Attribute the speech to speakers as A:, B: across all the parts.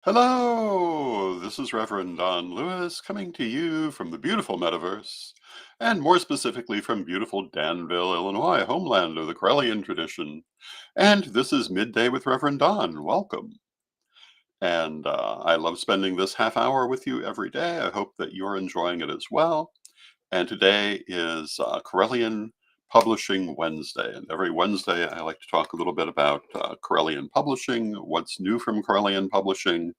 A: Hello, this is Reverend Don Lewis coming to you from the beautiful metaverse, and more specifically from beautiful Danville, Illinois, homeland of the Correllian tradition. And this is Midday with Reverend Don. Welcome. And I love spending this half hour with you every day. I hope that you're enjoying it as well. And today is Correllian Publishing Wednesday. And every Wednesday, I like to talk a little bit about Correllian Publishing, what's new from Correllian Publishing,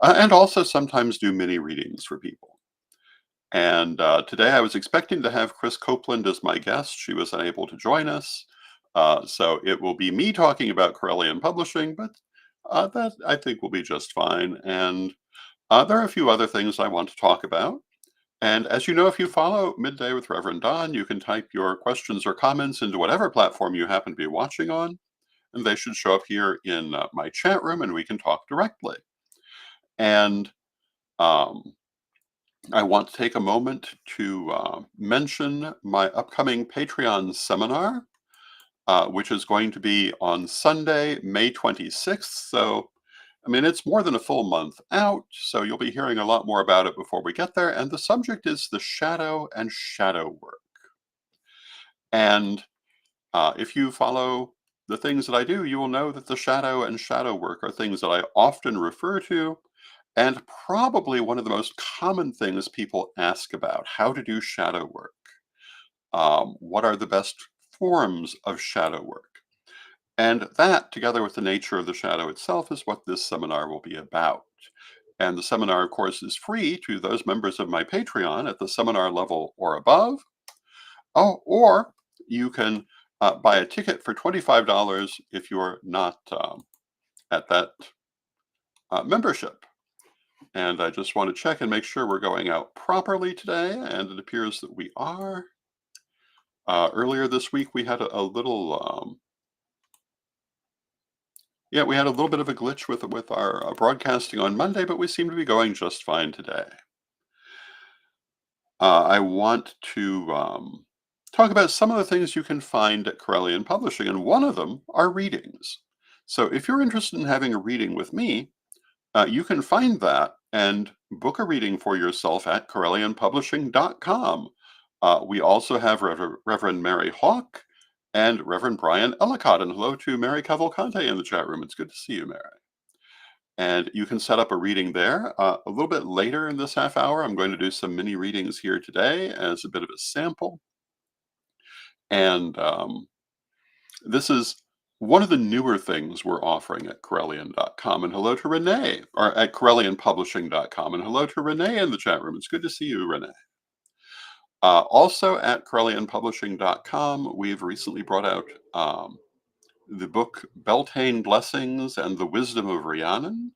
A: and also sometimes do mini readings for people. And today I was expecting to have Krys Copeland as my guest. She was unable to join us. So it will be me talking about Correllian Publishing, but that I think will be just fine. And there are a few other things I want to talk about. And as you know, if you follow Midday with Reverend Don, you can type your questions or comments into whatever platform you happen to be watching on, and they should show up here in my chat room and we can talk directly. And um, I want to take a moment to mention my upcoming Patreon seminar, which is going to be on Sunday, May 26th. So, I mean, it's more than a full month out, so you'll be hearing a lot more about it before we get there. And the subject is the shadow and shadow work. And if you follow the things that I do, you will know that the shadow and shadow work are things that I often refer to, and probably one of the most common things people ask about: how to do shadow work. What are the best forms of shadow work? And that, together with the nature of the shadow itself, is what this seminar will be about. And the seminar, of course, is free to those members of my Patreon at the seminar level or above. Oh, or you can buy a ticket for $25 if you're not at that membership. And I just want to check and make sure we're going out properly today, and it appears that we are. Earlier this week, we had a little, yeah, we had a little bit of a glitch with our broadcasting on Monday, but we seem to be going just fine today. I want to talk about some of the things you can find at Correllian Publishing, and one of them are readings. So if you're interested in having a reading with me, you can find that and book a reading for yourself at correllianpublishing.com. We also have Reverend Mary Hawk and Reverend Brian Ellicott. And hello to Mary Cavalcante in the chat room. It's good to see you, Mary. And you can set up a reading there. A little bit later in this half hour, I'm going to do some mini readings here today as a bit of a sample. And this is one of the newer things we're offering at Correllian.com. And hello to Renee, or at CorrellianPublishing.com. And hello to Renee in the chat room. It's good to see you, Renee. Also at CorrellianPublishing.com, we've recently brought out the book Beltane Blessings and the Wisdom of Rhiannon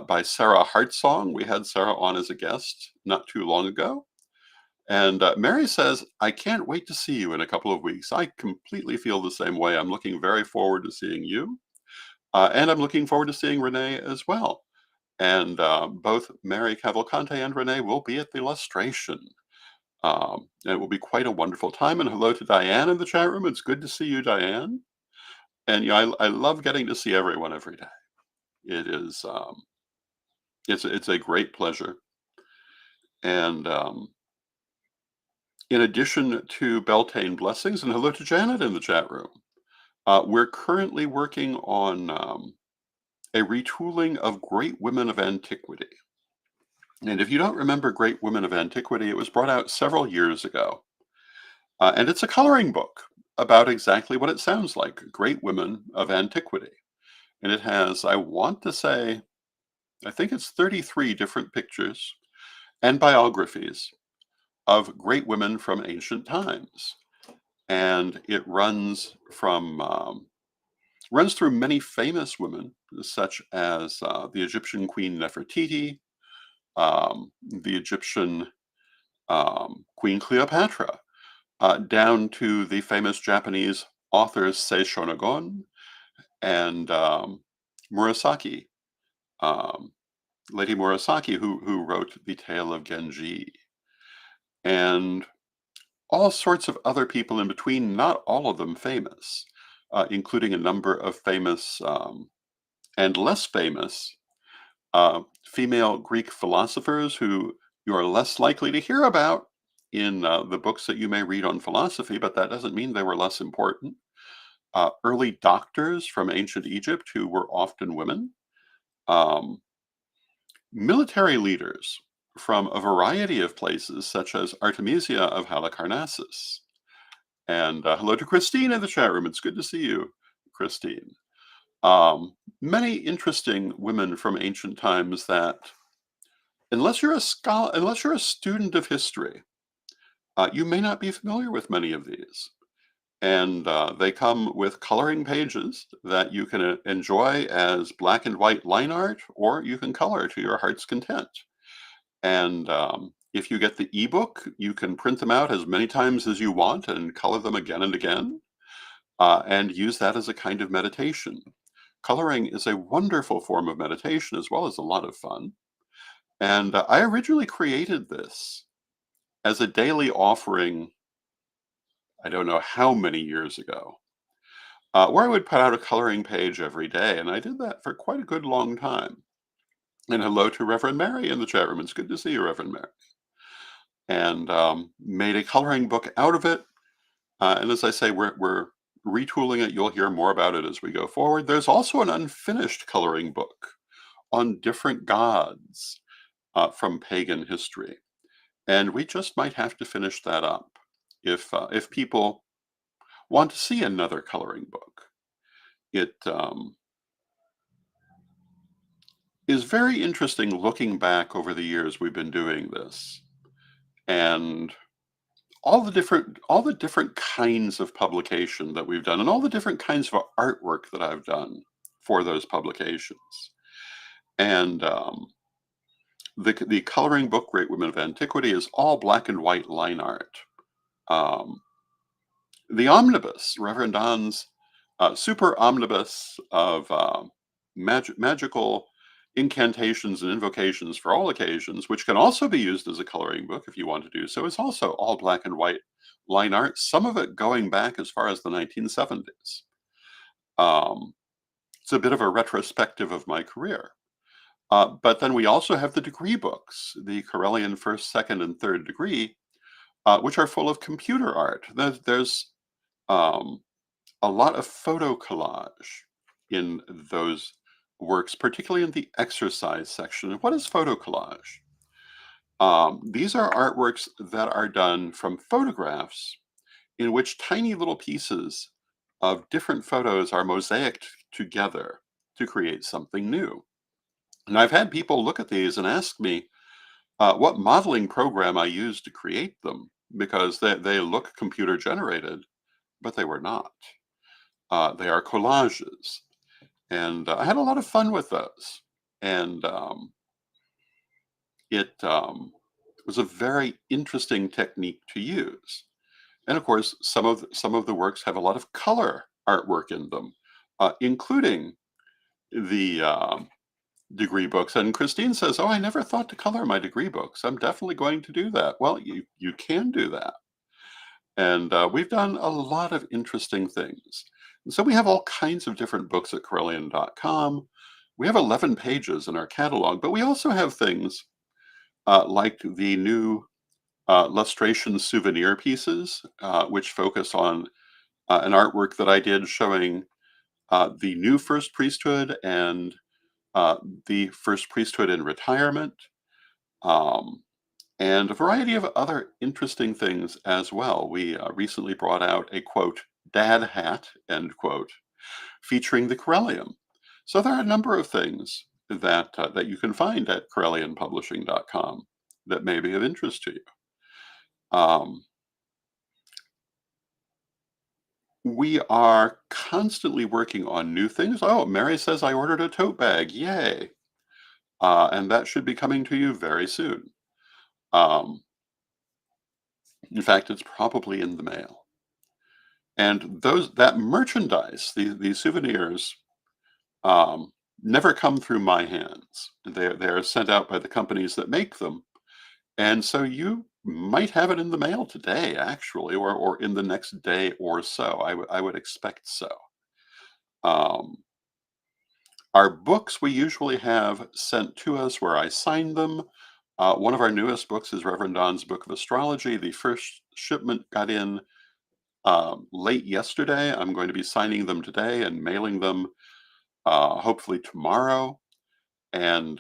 A: by Sarah Hartsong. We had Sarah on as a guest not too long ago. And Mary says, I can't wait to see you in a couple of weeks. I completely feel the same way. I'm looking very forward to seeing you. And I'm looking forward to seeing Renee as well. And both Mary Cavalcante and Renee will be at the illustration. And it will be quite a wonderful time. And hello to Diane in the chat room. It's good to see you, Diane. And I love getting to see everyone every day. It is, it's a great pleasure. And in addition to Beltane Blessings, and hello to Janet in the chat room, we're currently working on a retooling of Great Women of Antiquity. And if you don't remember Great Women of Antiquity, it was brought out several years ago. And it's a coloring book about exactly what it sounds like, Great Women of Antiquity. And it has, I want to say, I think it's 33 different pictures and biographies of great women from ancient times. And it runs through many famous women, such as the Egyptian Queen Nefertiti, the Egyptian Queen Cleopatra, down to the famous Japanese authors Sei Shonagon and Murasaki, Lady Murasaki, who wrote the Tale of Genji, and all sorts of other people in between, not all of them famous, including a number of famous and less famous female Greek philosophers who you are less likely to hear about in the books that you may read on philosophy, but that doesn't mean they were less important. Early doctors from ancient Egypt who were often women. Um, Military leaders from a variety of places, such as Artemisia of Halicarnassus. And hello to Christine in the chat room. It's good to see you, Christine. Many interesting women from ancient times that, unless you're a scholar, unless you're a student of history, you may not be familiar with many of these. And they come with coloring pages that you can enjoy as black and white line art, or you can color to your heart's content. And if you get the ebook, you can print them out as many times as you want and color them again and again, and use that as a kind of meditation. Coloring is a wonderful form of meditation as well as a lot of fun. And I originally created this as a daily offering, I don't know how many years ago, where I would put out a coloring page every day. And I did that for quite a good long time. And hello to Reverend Mary in the chat room. It's good to see you, Reverend Mary. And made a coloring book out of it. And as I say, we're retooling it. You'll hear more about it as we go forward. There's also an unfinished coloring book on different gods from pagan history. And we just might have to finish that up if people want to see another coloring book. It is very interesting looking back over the years we've been doing this, and all the different kinds of publication that we've done, and all the different kinds of artwork that I've done for those publications. And the coloring book, Great Women of Antiquity, is all black and white line art. The omnibus, Reverend Don's super omnibus of magical incantations and invocations for all occasions, which can also be used as a coloring book if you want to do so, is also all black and white line art, some of it going back as far as the 1970s. It's a bit of a retrospective of my career. But then we also have the degree books, the Correllian first, second, and third degree, which are full of computer art. There's a lot of photo collage in those works, particularly in the exercise section. What is photo collage? These are artworks that are done from photographs in which tiny little pieces of different photos are mosaicked together to create something new. And I've had people look at these and ask me what modeling program I used to create them, because they look computer generated, but they were not. They are collages. And I had a lot of fun with those. And it was a very interesting technique to use. And of course, some of the works have a lot of color artwork in them, including the degree books. And Christine says, "Oh, I never thought to color my degree books. I'm definitely going to do that." Well, you can do that. And we've done a lot of interesting things. And so we have all kinds of different books at Correllian.com. We have 11 pages in our catalog, but we also have things like the new lustration souvenir pieces, which focus on an artwork that I did showing the new first priesthood and the first priesthood in retirement, and a variety of other interesting things as well. We recently brought out a quote, dad hat, end quote, featuring the Correllian. So there are a number of things that that you can find at CorrellianPublishing.com that may be of interest to you. We are constantly working on new things. Oh, Mary says I ordered a tote bag. Yay. And that should be coming to you very soon. Um, in fact, it's probably in the mail. And that merchandise, these souvenirs, never come through my hands. They're sent out by the companies that make them. And so you might have it in the mail today, actually, or in the next day or so. I would expect so. Um, Our books we usually have sent to us where I sign them. One of our newest books is Reverend Don's Book of Astrology. The first shipment got in late yesterday. I'm going to be signing them today and mailing them hopefully tomorrow. And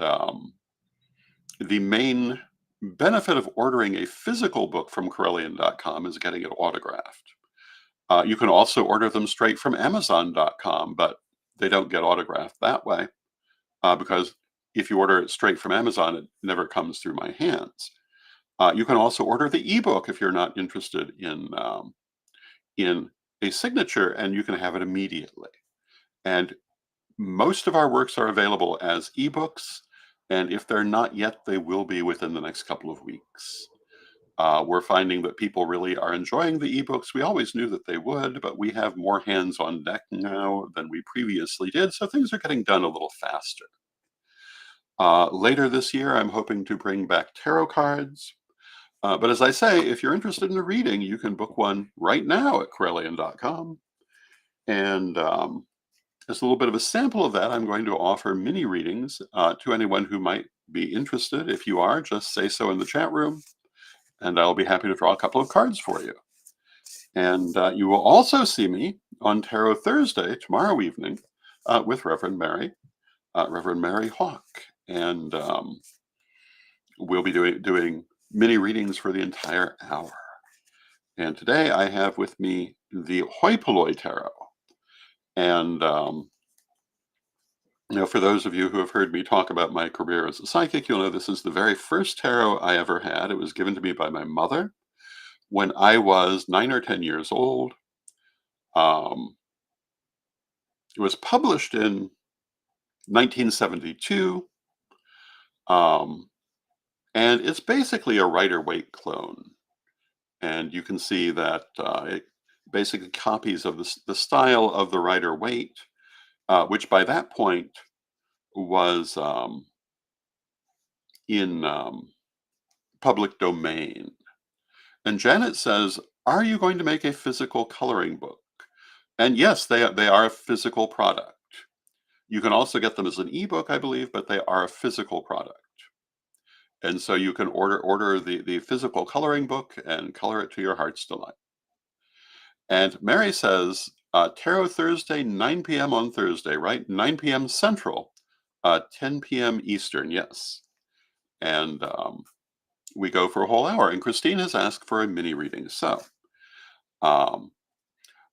A: the main benefit of ordering a physical book from Correllian.com is getting it autographed. You can also order them straight from Amazon.com, but they don't get autographed that way because if you order it straight from Amazon, it never comes through my hands. You can also order the ebook if you're not interested in a signature, and you can have it immediately. And most of our works are available as ebooks, and if they're not yet, they will be within the next couple of weeks. We're finding that people really are enjoying the ebooks. We always knew that they would, but we have more hands on deck now than we previously did, so things are getting done a little faster. Later this year, I'm hoping to bring back tarot cards. But as I say, if you're interested in a reading, you can book one right now at Correllian.com. And as a little bit of a sample of that, I'm going to offer mini readings to anyone who might be interested. If you are, just say so in the chat room, and I'll be happy to draw a couple of cards for you. And you will also see me on Tarot Thursday, tomorrow evening, with Reverend Mary Hawk. And we'll be doing mini readings for the entire hour. And today I have with me the Hoi Polloi Tarot. And for those of you who have heard me talk about my career as a psychic, you'll know this is the very first tarot I ever had. It was given to me by my mother when I was 9 or 10 years old. It was published in 1972. And it's basically a Rider-Waite clone. And you can see that it basically copies of the style of the Rider-Waite, which by that point was in public domain. And Janet says, "Are you going to make a physical coloring book?" And yes, they are a physical product. You can also get them as an ebook, I believe, but they are a physical product. And so you can order the physical coloring book and color it to your heart's delight. And Mary says, Tarot Thursday, 9 p.m. on Thursday, right? 9 p.m. Central, 10 p.m. Eastern, yes. And we go for a whole hour. And Christine has asked for a mini reading. So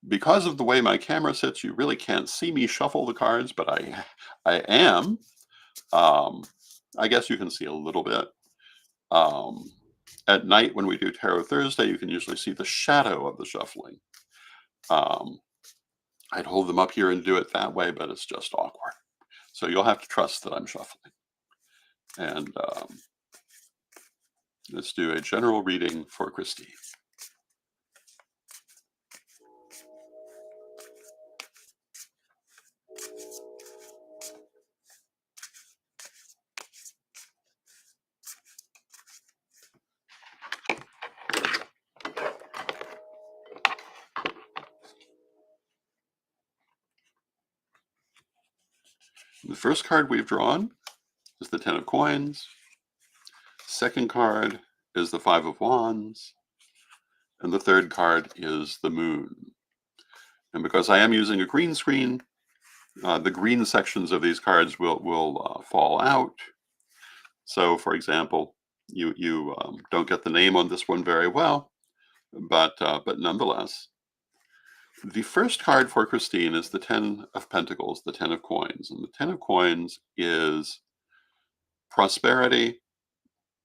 A: because of the way my camera sits, you really can't see me shuffle the cards, but I am. I guess you can see a little bit. At night when we do Tarot Thursday, you can usually see the shadow of the shuffling. I'd hold them up here and do it that way, but it's just awkward. So you'll have to trust that I'm shuffling. And let's do a general reading for Christine. The first card we've drawn is the 10 of Coins. Second card is the 5 of Wands. And the third card is the Moon. And because I am using a green screen, the green sections of these cards will fall out. So, for example, you don't get the name on this one very well, but nonetheless. The first card for Christine is the 10 of Pentacles, the 10 of Coins. And the 10 of Coins is prosperity,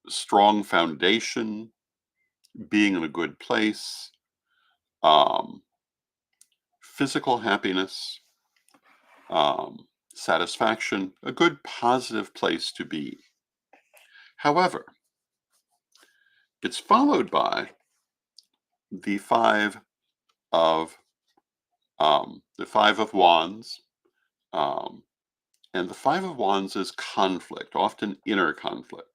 A: strong foundation, being in a good place, physical happiness, satisfaction, a good positive place to be. However, it's followed by the 5 of Wands, and the 5 of Wands is conflict, often inner conflict.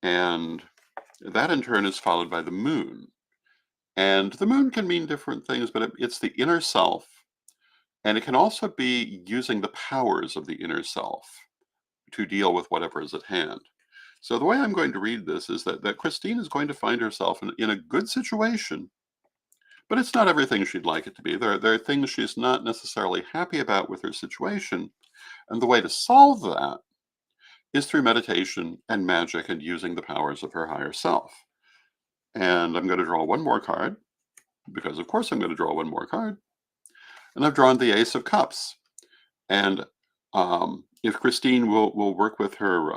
A: And that in turn is followed by the Moon. And the Moon can mean different things, but it's the inner self. And it can also be using the powers of the inner self to deal with whatever is at hand. So the way I'm going to read this is that Christine is going to find herself in a good situation, but it's not everything she'd like it to be. There are things she's not necessarily happy about with her situation. And the way to solve that is through meditation and magic and using the powers of her higher self. And I'm going to draw one more card, because of course I'm going to draw one more card. And I've drawn the Ace of Cups. And if Christine will work with her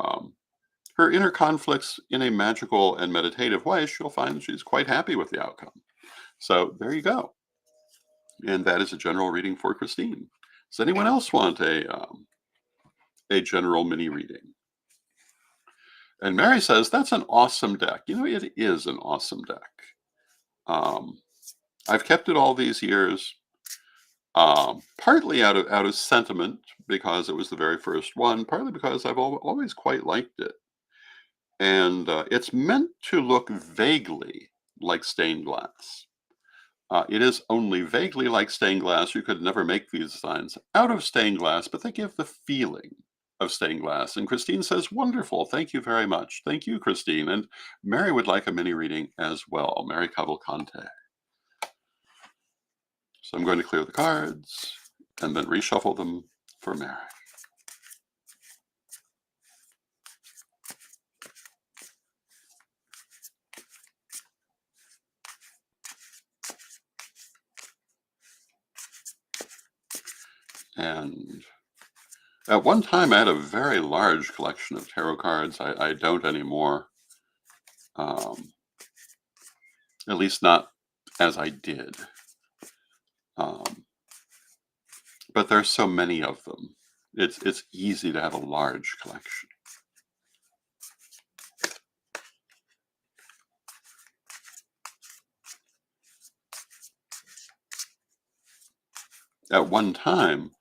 A: inner conflicts in a magical and meditative way, she'll find she's quite happy with the outcome. So there you go. And that is a general reading for Christine. Does anyone else want a general mini reading? And Mary says, that's an awesome deck. You know, it is an awesome deck. I've kept it all these years, partly out of sentiment, because it was the very first one, partly because I've always quite liked it. And it's meant to look vaguely like stained glass. It is only vaguely like stained glass. You could never make these designs out of stained glass, but they give the feeling of stained glass. And Christine says, wonderful, thank you very much. Thank you, Christine. And Mary would like a mini reading as well, Mary Cavalcante. So I'm going to clear the cards and then reshuffle them for Mary. And at one time, I had a very large collection of tarot cards. I don't anymore, at least not as I did. But there's so many of them. It's easy to have a large collection. At one time,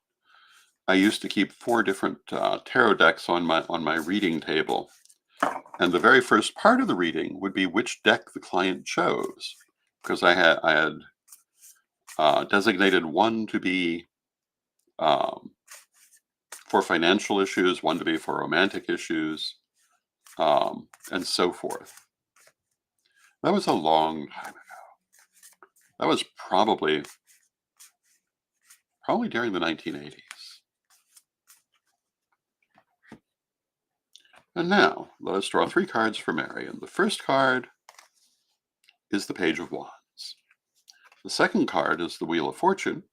A: I used to keep 4 different tarot decks on my reading table. And the very first part of the reading would be which deck the client chose, because I had designated one to be for financial issues, one to be for romantic issues, and so forth. That was a long time ago. That was probably during the 1980s. And now, let us draw 3 cards for Mary. And the first card is the Page of Wands. The second card is the Wheel of Fortune.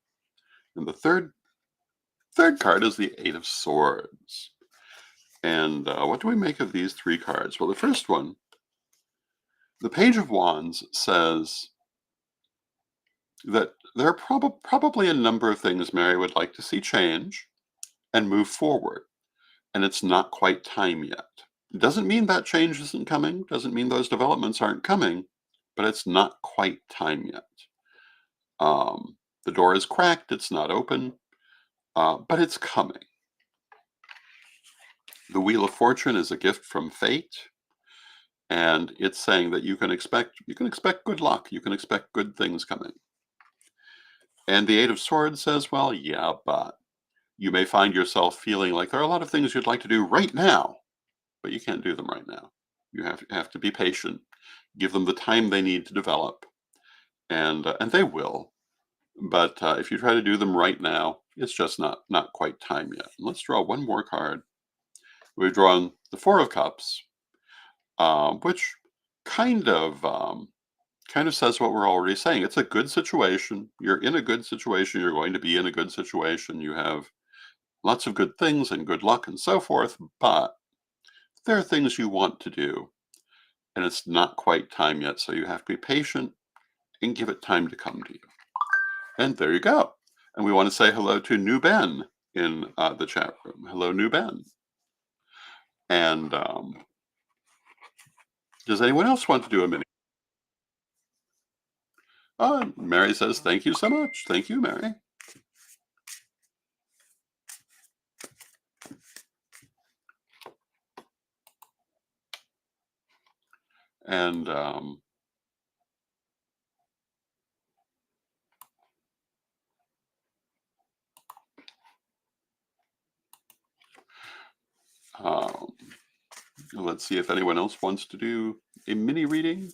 A: And the third card is the Eight of Swords. And what do we make of these 3 cards? Well, the first one, the Page of Wands, says that there are probably a number of things Mary would like to see change and move forward. And it's not quite time yet. It doesn't mean that change isn't coming, doesn't mean those developments aren't coming, but it's not quite time yet. The door is cracked, it's not open, but it's coming. The Wheel of Fortune is a gift from fate, and it's saying that you can expect good luck, you can expect good things coming. And the Eight of Swords says, well, yeah, but you may find yourself feeling like there are a lot of things you'd like to do right now, but you can't do them right now. You have to be patient, give them the time they need to develop, and they will. But if you try to do them right now, it's just not quite time yet. Let's draw one more card. We've drawn the Four of Cups, which kind of says what we're already saying. It's a good situation. You're in a good situation. You're going to be in a good situation. You have lots of good things and good luck and so forth, but there are things you want to do, and it's not quite time yet, so you have to be patient and give it time to come to you. And there you go. And we want to say hello to New Ben in the chat room. Hello, New Ben. And does anyone else want to do a mini? Mary says, thank you so much. Thank you, Mary. And Um, let's see if anyone else wants to do a mini reading.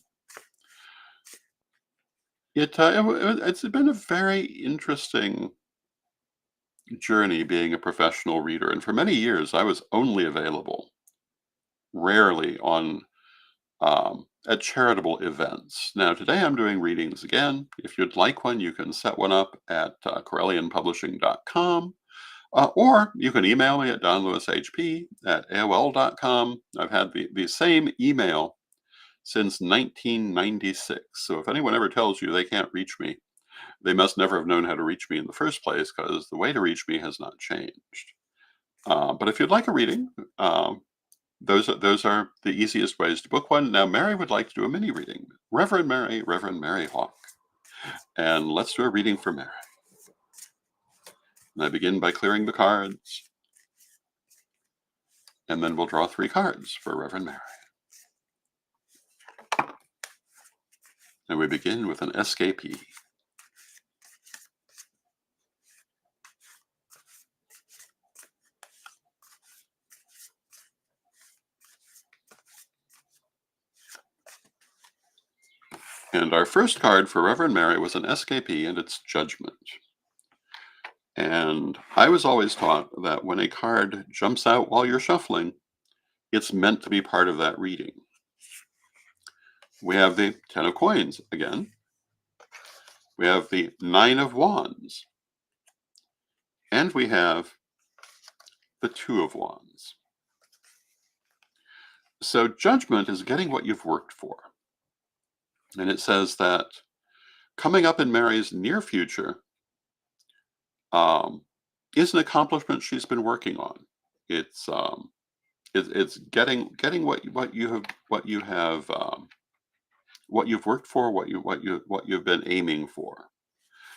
A: It's been a very interesting journey being a professional reader, and for many years I was only available, rarely on at charitable events. Now today I'm doing readings again. If you'd like one, you can set one up at CorrellianPublishing.com. Or you can email me at donlewishp@aol.com. I've had the same email since 1996. So if anyone ever tells you they can't reach me, they must never have known how to reach me in the first place, because the way to reach me has not changed. But if you'd like a reading, those are the easiest ways to book one. Now, Mary would like to do a mini reading. Reverend Mary Hawk. And let's do a reading for Mary. And I begin by clearing the cards. And then we'll draw 3 cards for Reverend Mary. And we begin with an escapee. And our first card for Reverend Mary was an escapee, and it's Judgment. And I was always taught that when a card jumps out while you're shuffling, it's meant to be part of that reading. We have the 10 of Coins again. We have the 9 of Wands. And we have the 2 of Wands. So Judgment is getting what you've worked for. And it says that coming up in Mary's near future is an accomplishment she's been working on. It's getting what you've worked for, what you've been aiming for,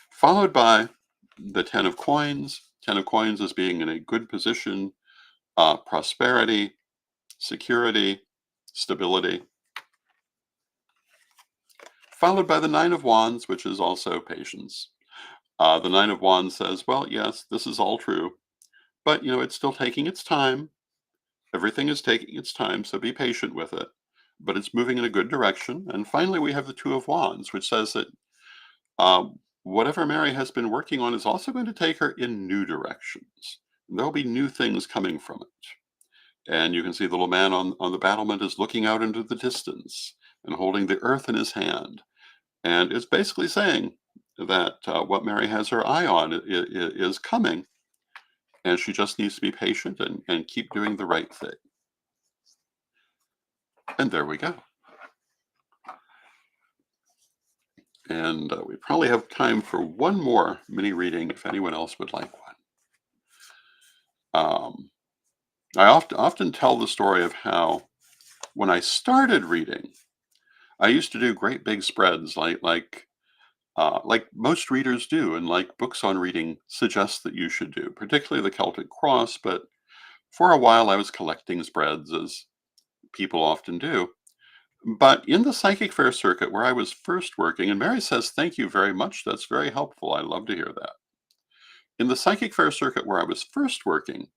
A: followed by the 10 of Coins. 10 of Coins is being in a good position, prosperity, security, stability, followed by the 9 of Wands, which is also patience. The 9 of Wands says, well, yes, this is all true, but it's still taking its time. Everything is taking its time, so be patient with it, but it's moving in a good direction. And finally, we have the 2 of Wands, which says that whatever Mary has been working on is also going to take her in new directions. There'll be new things coming from it. And you can see the little man on the battlement is looking out into the distance and holding the earth in his hand. And it's basically saying that what Mary has her eye on is coming, and she just needs to be patient and keep doing the right thing. And there we go. And we probably have time for one more mini reading if anyone else would like one. I often tell the story of how when I started reading, I used to do great big spreads like most readers do, and like books on reading suggest that you should do, particularly the Celtic Cross. But for a while, I was collecting spreads, as people often do. But in the psychic fair circuit where I was first working, and Mary says, thank you very much, that's very helpful, I love to hear that. In the psychic fair circuit where I was first working,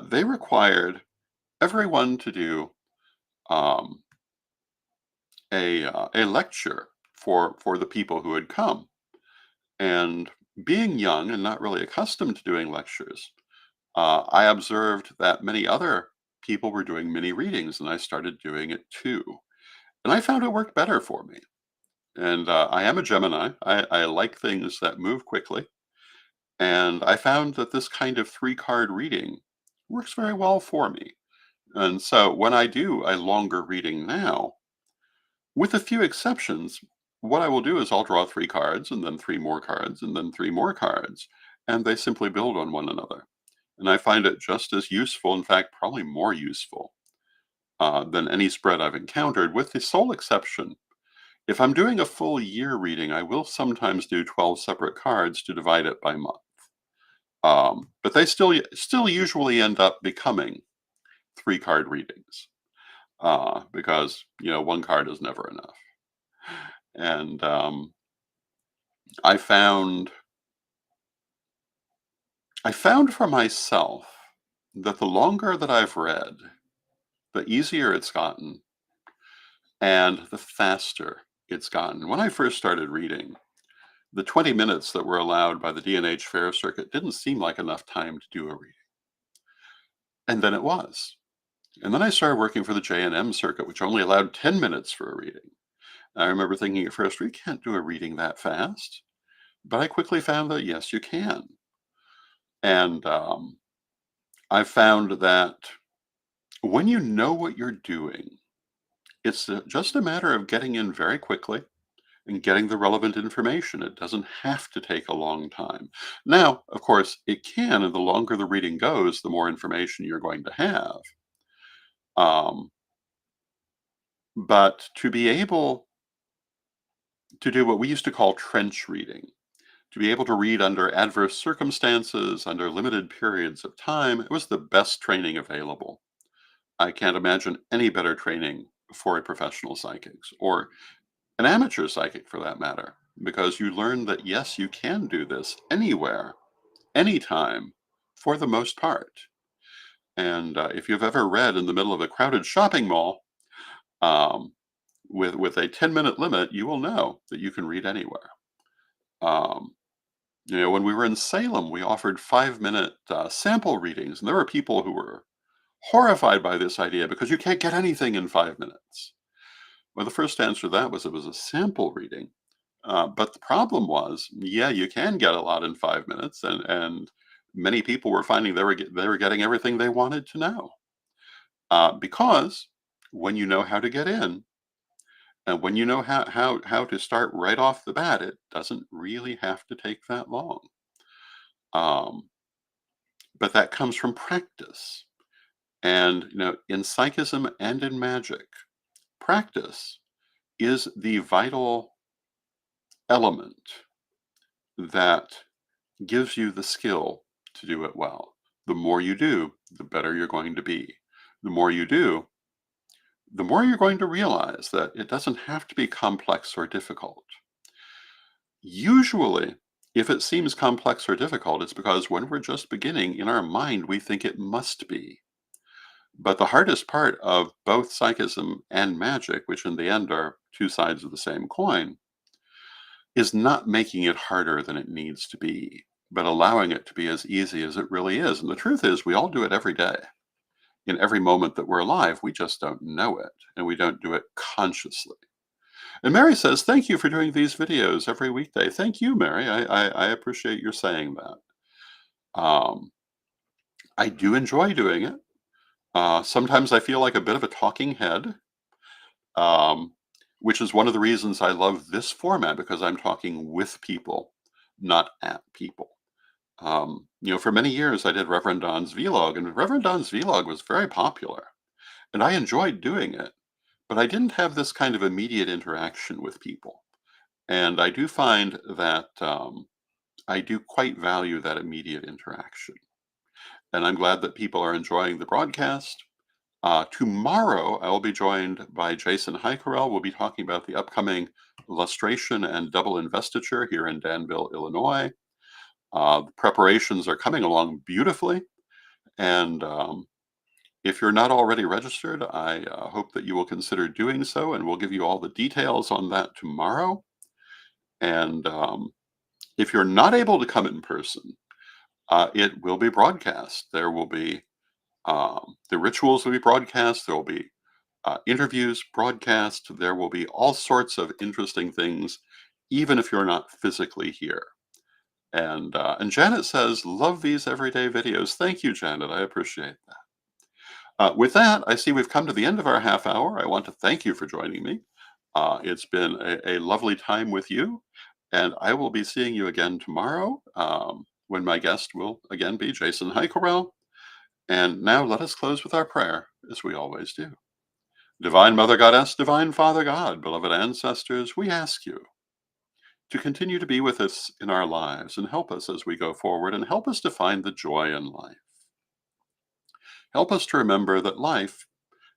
A: they required everyone to do um, a lecture for the people who had come. And being young and not really accustomed to doing lectures, I observed that many other people were doing mini readings, and I started doing it too. And I found it worked better for me. And I am a Gemini. I like things that move quickly. And I found that this kind of 3-card reading works very well for me. And so when I do a longer reading now, with a few exceptions, what I will do is I'll draw 3 cards, and then 3 more cards, and then 3 more cards, and they simply build on one another. And I find it just as useful, in fact, probably more useful than any spread I've encountered, with the sole exception. If I'm doing a full year reading, I will sometimes do 12 separate cards to divide it by month. But they still usually end up becoming 3-card readings, because 1 card is never enough. And I found for myself that the longer that I've read, the easier it's gotten and the faster it's gotten. When I first started reading, the 20 minutes that were allowed by the D&H Fair Circuit didn't seem like enough time to do a reading. And then it was. And then I started working for the J&M Circuit, which only allowed 10 minutes for a reading. And I remember thinking at first, we can't do a reading that fast. But I quickly found that, yes, you can. And I found that when you know what you're doing, it's just a matter of getting in very quickly and getting the relevant information. It doesn't have to take a long time. Now, of course, it can, and the longer the reading goes, the more information you're going to have. Um, but to be able to do what we used to call trench reading, to be able to read under adverse circumstances, under limited periods of time, it was the best training available. I can't imagine any better training for a professional psychic or an amateur psychic for that matter, because you learn that yes, you can do this anywhere, anytime, for the most part. And if you've ever read in the middle of a crowded shopping mall um, with a 10-minute limit, you will know that you can read anywhere. Um, when we were in Salem, we offered 5-minute sample readings, and there were people who were horrified by this idea because you can't get anything in 5 minutes. Well, the first answer to that was it was a sample reading. But the problem was, yeah, you can get a lot in 5 minutes, and many people were finding they were getting everything they wanted to know. Because when you know how to get in, and when you know how to start right off the bat, it doesn't really have to take that long. Um, but that comes from practice. And in psychism and in magic, practice is the vital element that gives you the skill to do it well. The more you do, the better you're going to be. The more you do, the more you're going to realize that it doesn't have to be complex or difficult. Usually, if it seems complex or difficult, it's because when we're just beginning, in our mind, we think it must be. But the hardest part of both psychism and magic, which in the end are two sides of the same coin, is not making it harder than it needs to be, but allowing it to be as easy as it really is. And the truth is, we all do it every day. In every moment that we're alive, we just don't know it, and we don't do it consciously. And Mary says, thank you for doing these videos every weekday. Thank you, Mary. I appreciate your saying that. Um, I do enjoy doing it. Sometimes I feel like a bit of a talking head, um, which is one of the reasons I love this format, because I'm talking with people, not at people. For many years I did Reverend Don's vlog, and Reverend Don's vlog was very popular, and I enjoyed doing it, but I didn't have this kind of immediate interaction with people. And I do find that I do quite value that immediate interaction. And I'm glad that people are enjoying the broadcast. Tomorrow, I will be joined by Jason Heikerel. We'll be talking about the upcoming lustration and double investiture here in Danville, Illinois. The preparations are coming along beautifully. And if you're not already registered, I hope that you will consider doing so. And we'll give you all the details on that tomorrow. And if you're not able to come in person, it will be broadcast. There will be the rituals will be broadcast. There will be interviews broadcast. There will be all sorts of interesting things, even if you're not physically here. And Janet says, love these everyday videos. Thank you, Janet. I appreciate that. With that, I see we've come to the end of our half hour. I want to thank you for joining me. It's been a lovely time with you, and I will be seeing you again tomorrow when my guest will again be Jason Heikerel. And now let us close with our prayer, as we always do. Divine Mother Goddess, Divine Father God, beloved ancestors, we ask you to continue to be with us in our lives and help us as we go forward, and help us to find the joy in life. Help us to remember that life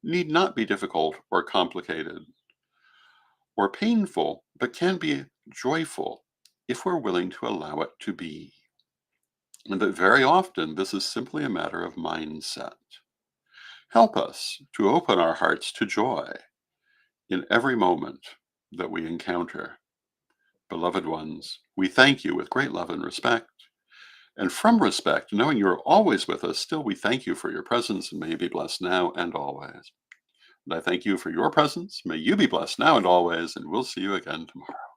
A: need not be difficult or complicated or painful, but can be joyful if we're willing to allow it to be. and that very often this is simply a matter of mindset. Help us to open our hearts to joy in every moment that we encounter. Beloved ones, we thank you with great love and respect. And from respect, knowing you're always with us, still we thank you for your presence, and may you be blessed now and always. And I thank you for your presence. May you be blessed now and always, and we'll see you again tomorrow.